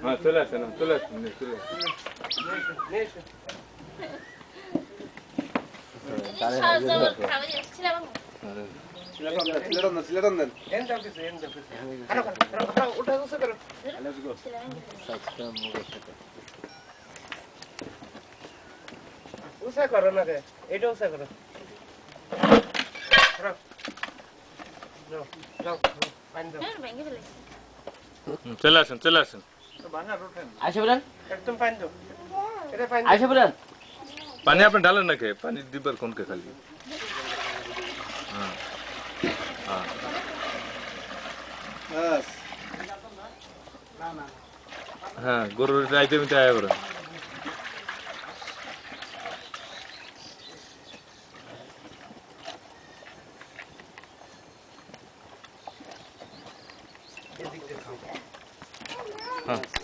হ্যাঁ চলে আসেন চলে আসেন চলে উষা করো না রে এটা উষা করো চলে আসেন চলে আসেন আইসা বলেন একদম ফাইন দাও এটা ফাইন আইসা বলেন পানি আপনি ঢালেন নাকি পানি দিবার কোনকে খালি হ্যাঁ হ্যাঁ হ্যাঁ গরুর রাইতে মিটে আয়া করেন হ্যাঁ